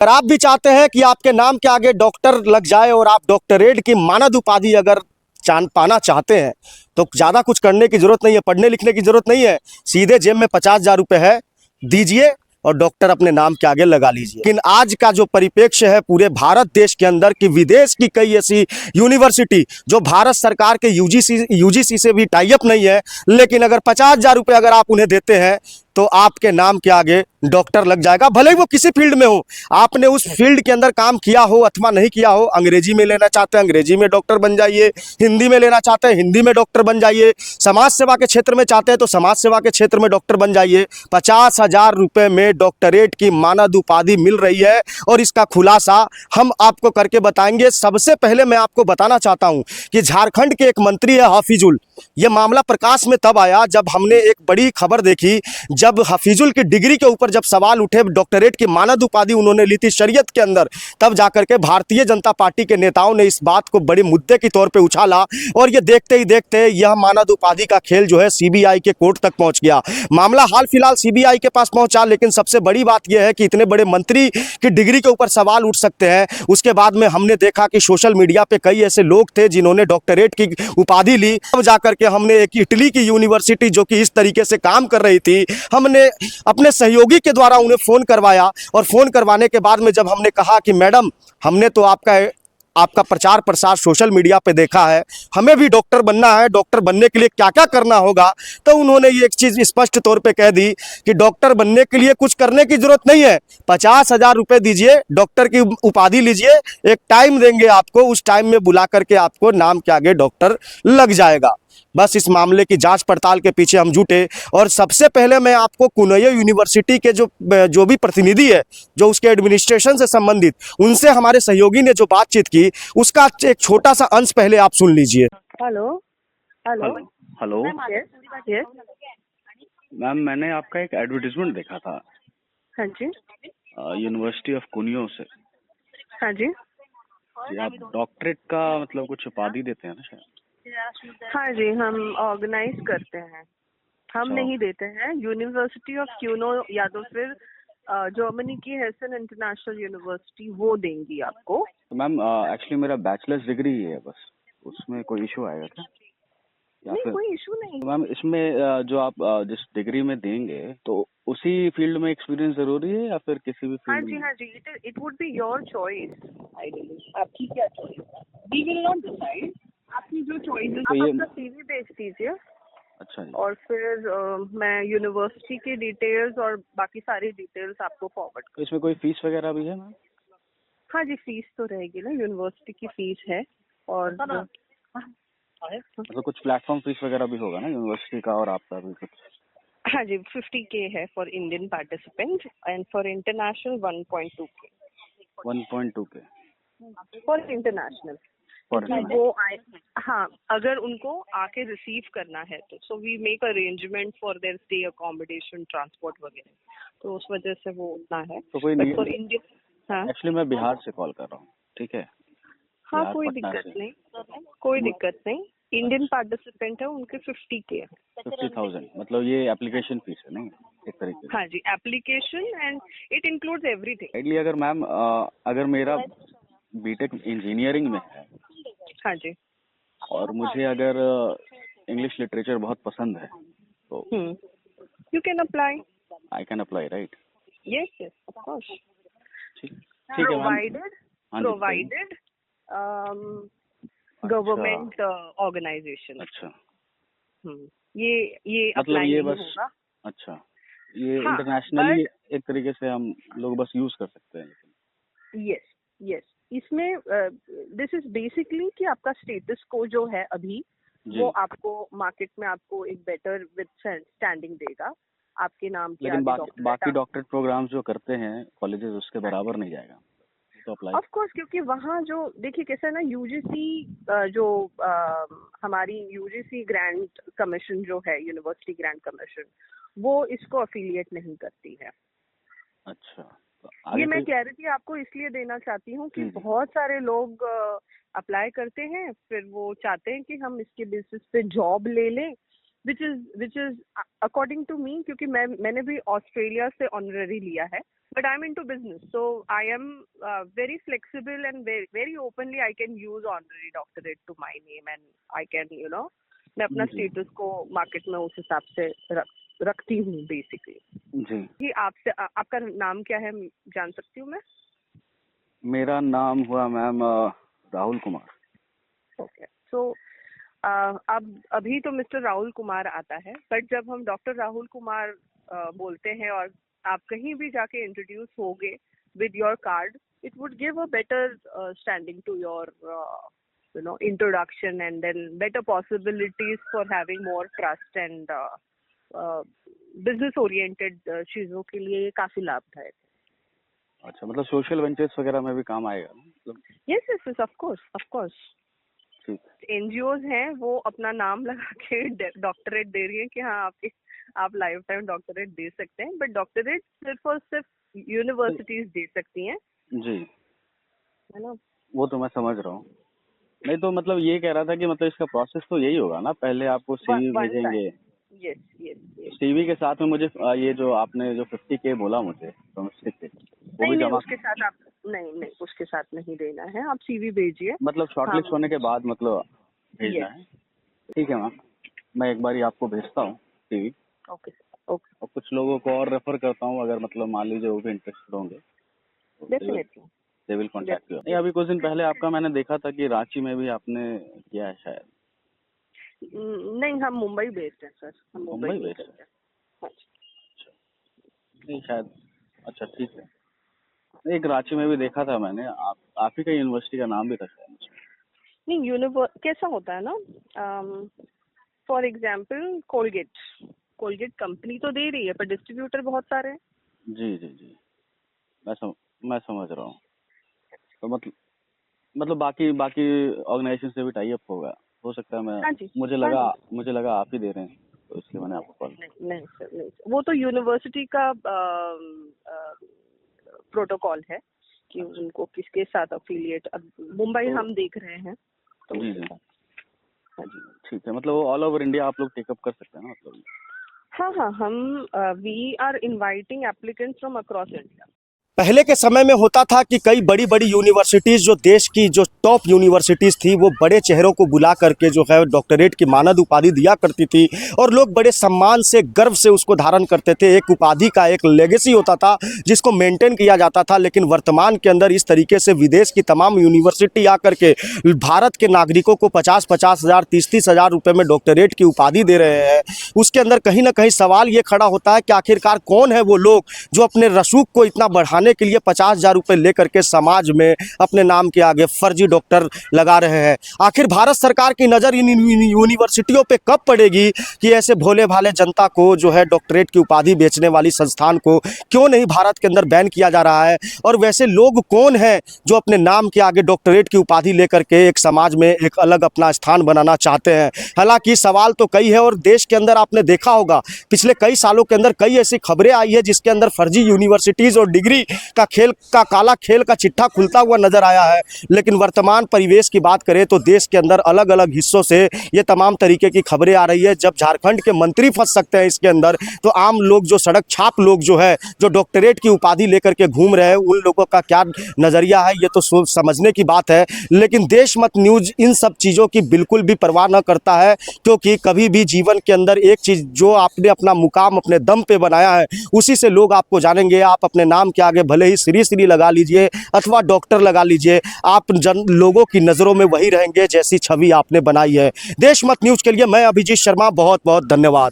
अगर आप भी चाहते हैं कि आपके नाम के आगे डॉक्टर लग जाए और आप डॉक्टरेट की मानद उपाधि अगर जान पाना चाहते हैं तो ज़्यादा कुछ करने की ज़रूरत नहीं है, पढ़ने लिखने की ज़रूरत नहीं है। सीधे जेब में 50,000 रुपये है, दीजिए और डॉक्टर अपने नाम के आगे लगा लीजिए। लेकिन आज का जो परिप्रेक्ष्य है पूरे भारत देश के अंदर कि विदेश की कई ऐसी यूनिवर्सिटी जो भारत सरकार के यूजीसी से भी टाई अप नहीं है, लेकिन अगर 50,000 रुपये अगर आप उन्हें देते हैं तो आपके नाम के आगे डॉक्टर लग जाएगा, भले ही वो किसी फील्ड में हो। आपने उस फील्ड के अंदर काम किया हो अथवा नहीं किया हो। अंग्रेजी में लेना चाहते हैं अंग्रेजी में डॉक्टर बन जाइए, हिंदी में लेना चाहते हैं हिंदी में डॉक्टर बन जाइए, समाज सेवा के क्षेत्र में चाहते हैं तो समाज सेवा के क्षेत्र में डॉक्टर बन जाइए। 50,000 रुपये में डॉक्टरेट की मानद उपाधि मिल रही है और इसका खुलासा हम आपको करके बताएंगे। सबसे पहले मैं आपको बताना चाहता हूं कि झारखंड के एक मंत्री है हफीजुल। यह मामला प्रकाश में तब आया जब हमने एक बड़ी खबर देखी, जब हफीजुल की डिग्री के ऊपर जब सवाल उठे, डॉक्टरेट की मानद उपाधि उन्होंने ली थी शरीयत के अंदर, तब जाकर के भारतीय जनता पार्टी के नेताओं ने इस बात को बड़े मुद्दे के तौर पे उछाला और ये देखते ही देखते यह मानद उपाधि का खेल जो है सीबीआई के कोर्ट तक पहुंच गया। मामला हाल फिलहाल सीबीआई के पास पहुंचा, लेकिन सबसे बड़ी बात यह है कि इतने बड़े मंत्री की डिग्री के ऊपर सवाल उठ सकते हैं। उसके बाद में हमने देखा कि सोशल मीडिया पे कई ऐसे लोग थे जिन्होंने डॉक्टरेट की उपाधि ली। तब जाकर के हमने एक इटली की यूनिवर्सिटी जो कि इस तरीके से काम कर रही थी, हमने अपने सहयोगी के द्वारा उन्हें फ़ोन करवाया और फ़ोन करवाने के बाद में जब हमने कहा कि मैडम हमने तो आपका प्रचार प्रसार सोशल मीडिया पे देखा है, हमें भी डॉक्टर बनना है, डॉक्टर बनने के लिए क्या क्या करना होगा, तो उन्होंने ये एक चीज़ स्पष्ट तौर पे कह दी कि डॉक्टर बनने के लिए कुछ करने की ज़रूरत नहीं है। 50,000 रुपये दीजिए, डॉक्टर की उपाधि लीजिए, एक टाइम देंगे आपको, उस टाइम में बुला करके आपको नाम के आगे डॉक्टर लग जाएगा। बस इस मामले की जांच पड़ताल के पीछे हम जुटे और सबसे पहले मैं आपको कुनैया यूनिवर्सिटी के जो भी प्रतिनिधि है, जो उसके एडमिनिस्ट्रेशन से संबंधित, उनसे हमारे सहयोगी ने जो बातचीत की उसका एक छोटा सा अंश पहले आप सुन लीजिए। Hello hello hello yes ma'am, मैंने आपका एक एडवर्टाइजमेंट देखा था हाँ जी यूनिवर्सिटी ऑफ कुनियो से। हाँ जी जी, आप डॉक्टरेट का मतलब कुछ उपाधि देते हैं ना शायद? हाँ जी, हम ऑर्गेनाइज करते हैं, हम अच्छा। नहीं देते हैं। यूनिवर्सिटी ऑफ क्यूनो या तो फिर जर्मनी की हेसन इंटरनेशनल यूनिवर्सिटी वो देंगी आपको। तो मैम एक्चुअली मेरा बैचलर्स डिग्री ही है, बस उसमें कोई इशू आएगा क्या? या नहीं, फिर कोई इशू नहीं। तो मैम इसमें जो आप जिस डिग्री में देंगे तो उसी फील्ड में एक्सपीरियंस जरूरी है या फिर किसी भी हाँ फील्ड जी में? हाँ जी, it would be your choice. Ideally आपकी क्या चॉइस है, वी विल नॉट डिसाइड। आपकी जो चॉइस है, तो आप ये अपना सीवी भेज दीजिए अच्छा जी। और फिर मैं यूनिवर्सिटी की डिटेल्स और बाकी सारी डिटेल्स आपको फॉरवर्ड तो इसमें कोई फीस वगैरह भी है मैम? हाँ जी, फीस तो रहेगी ना, यूनिवर्सिटी की फीस है। और मतलब कुछ प्लेटफॉर्म फीस वगैरह भी होगा ना यूनिवर्सिटी का और आपका भी कुछ? हाँ जी, 50K है for Indian participant and for international 1.2K 1.2K for international. पर वो आए, हाँ, अगर उनको आके रिसीव करना है तो so we make arrangement for their stay, accommodation, transport वगैरह, तो उस वजह से वो उतना है। तो कोई बट फॉर इंडियन, हाँ एक्चुअली मैं बिहार से कॉल कर रहा हूँ, ठीक है? हाँ, बिहार कोई पटना दिक्कत से। नहीं, कोई दिक्कत नहीं। इंडियन पार्टिसिपेंट है, उनके 50K है। 50,000 मतलब ये एप्लीकेशन फीस है नहीं, एक तरीके से? हाँ जी, application and it includes everything. Ideally अगर मैम अगर मेरा बीटेक इंजीनियरिंग में है हाँ जी, और मुझे अगर इंग्लिश लिटरेचर बहुत पसंद है तो you can apply. I can apply, right? Yes yes, of course, ठीक ठीक है मैम। प्रोवाइडेड हाँ जी, प्रोवाइडेड गवर्नमेंट ऑर्गेनाइजेशन। अच्छा, ये मतलब अप्लाई ये नहीं बस होगा। अच्छा, ये हाँ, इंटरनेशनली एक तरीके से हम लोग बस यूज कर सकते हैं। यस यस, इसमें दिस इज बेसिकली कि आपका स्टेटस को जो है अभी जी। वो आपको मार्केट में आपको एक बेटर विद स्टैंडिंग देगा आपके नाम के लेकिन आगे बाकी डॉक्टरेट। डॉक्टरेट प्रोग्राम्स जो करते हैं कॉलेजेस उसके बराबर नहीं जाएगा तो अप्लाई? ऑफ कोर्स, क्योंकि वहाँ जो देखिए कैसा है ना, यूजीसी जो हमारी यूजीसी ग्रांट कमीशन जो है, यूनिवर्सिटी ग्रांट कमीशन, वो इसको अफिलिएट नहीं करती है। अच्छा, तो ये आगे मैं कोई कह रही थी आपको इसलिए देना चाहती हूँ कि बहुत सारे लोग अप्लाई करते हैं, फिर वो चाहते हैं कि हम इसके बेसिस पे जॉब ले लें, which is according to me, क्योंकि मैंने भी ऑस्ट्रेलिया से ऑनररी लिया है, but I'm into business, so I am very flexible and very openly I can use honorary doctorate to my name, and I can, you know, मैं अपना status को market में उस हिसाब से रखती हूँ बेसिकली। जी आपसे आपका नाम क्या है जान सकती हूँ मैं? मेरा नाम हुआ मैम राहुल कुमार। ओके, सो अब अभी तो मिस्टर राहुल कुमार आता है, बट जब हम डॉक्टर राहुल कुमार बोलते हैं और आप कहीं भी जाके इंट्रोड्यूस होगे with your card, it would give a better standing to your you know introduction, and then better possibilities for having more trust and business oriented चीजों के लिए काफी लाभदायक है। अच्छा, मतलब सोशल वेंचर्स वगैरह में भी काम आएगा मतलब? Yes yes yes, of course. ठीक। एनजीओज हैं वो अपना नाम लगा के डॉक्टरेट दे रही है कि हाँ आप लाइफ टाइम डॉक्टरेट दे सकते हैं, बट डॉक्टरेट सिर्फ और सिर्फ यूनिवर्सिटीज दे सकती हैं जी, है ना? वो तो मैं समझ रहा हूँ। नहीं तो मतलब ये कह रहा था कि मतलब इसका प्रोसेस तो यही होगा ना, पहले आपको सीवी भेजेंगे। Yes yes. सीवी के साथ में मुझे ये जो आपने जो 50K बोला मुझे डोमेस्टिक के, वो भी जमा उसके साथ आप नहीं उसके साथ नहीं देना है, आप सीवी भेजिए। मतलब शॉर्टलिस्ट होने के बाद मतलब भेजना है? ठीक है मैम, मैं एक बार आपको भेजता हूँ सीवी। ओके। और कुछ लोगों को और रेफर करता हूँ, अगर मतलब मान लीजिए वो भी इंटरेस्टेड होंगे definitely they will contact you. नहीं, अभी कुछ दिन पहले आपका मैंने देखा था कि रांची में भी आपने किया है शायद। नहीं, हम मुंबई बेस्ड है सर, हम मुंबई बेस्ड है। अच्छा, नहीं शायद, अच्छा ठीक है। एक रांची में भी देखा था मैंने, आप ही का यूनिवर्सिटी का नाम भी था शायद। नहीं, कैसा होता है ना, फॉर एग्जाम्पल कोलगेट कंपनी तो दे रही है, पर डिस्ट्रीब्यूटर बहुत सारे हैं। जी, मैं समझ रहा हूँ। तो मतलब बाकी ऑर्गेनाइजेशन से भी टाई अप होगा, हो सकता है। मैं मुझे लगा आप ही दे रहे हैं, तो इसलिए मैंने आपको कॉल। नहीं सर, वो तो यूनिवर्सिटी का प्रोटोकॉल है कि उनको किसके साथ अफिलिएट। अब मुंबई हम देख रहे हैं तो जी ठीक है। मतलब ऑल ओवर इंडिया आप लोग टेकअप कर सकते हैं ना मतलब? हाँ, हम we are inviting applicants from across India. पहले के समय में होता था कि कई बड़ी बड़ी यूनिवर्सिटीज़, जो देश की जो टॉप यूनिवर्सिटीज़ थी, वो बड़े चेहरों को बुला करके जो है डॉक्टरेट की मानद उपाधि दिया करती थी और लोग बड़े सम्मान से, गर्व से उसको धारण करते थे। एक उपाधि का एक लेगेसी होता था जिसको मेंटेन किया जाता था। लेकिन वर्तमान के अंदर इस तरीके से विदेश की तमाम यूनिवर्सिटी आकर के भारत के नागरिकों को 50-50 हज़ार, 30-30 हज़ार रुपये में डॉक्टरेट की उपाधि दे रहे हैं। उसके अंदर कहीं ना कहीं सवाल ये खड़ा होता है कि आखिरकार कौन है वो लोग जो अपने रसूख को इतना बढ़ाने के लिए 50,000 रुपए लेकर के समाज में अपने नाम के आगे फर्जी डॉक्टर लगा रहे हैं। आखिर भारत सरकार की नज़र इन यूनिवर्सिटियों पे कब पड़ेगी कि ऐसे भोले भाले जनता को जो है डॉक्टरेट की उपाधि बेचने वाली संस्थान को क्यों नहीं भारत के अंदर बैन किया जा रहा है? और वैसे लोग कौन हैं जो अपने नाम के आगे डॉक्टरेट की उपाधि लेकर के एक समाज में एक अलग अपना स्थान बनाना चाहते हैं? हालांकि सवाल तो कई है और देश के अंदर आपने देखा होगा पिछले कई सालों के अंदर कई ऐसी खबरें आई है जिसके अंदर फर्जी यूनिवर्सिटीज़ और डिग्री का खेल का काला खेल का चिट्ठा खुलता हुआ नजर आया है। लेकिन वर्तमान परिवेश की बात करें तो देश के अंदर अलग अलग हिस्सों से ये तमाम तरीके की खबरें आ रही है। जब झारखंड के मंत्री फंस सकते हैं इसके अंदर, तो आम लोग जो सड़क छाप लोग जो है जो डॉक्टरेट की उपाधि लेकर के घूम रहे हैं, उन लोगों का क्या नजरिया है ये तो सोच समझने की बात है। लेकिन देशमत न्यूज इन सब चीज़ों की बिल्कुल भी परवाह न करता है, क्योंकि कभी भी जीवन के अंदर एक चीज़ जो आपने अपना मुकाम अपने दम पे बनाया है उसी से लोग आपको जानेंगे। आप अपने नाम के आगे भले ही श्री लगा लीजिए अथवा डॉक्टर लगा लीजिए, आप लोगों की नज़रों में वही रहेंगे जैसी छवि आपने बनाई है। देशमत न्यूज़ के लिए मैं अभिजीत शर्मा, बहुत बहुत धन्यवाद।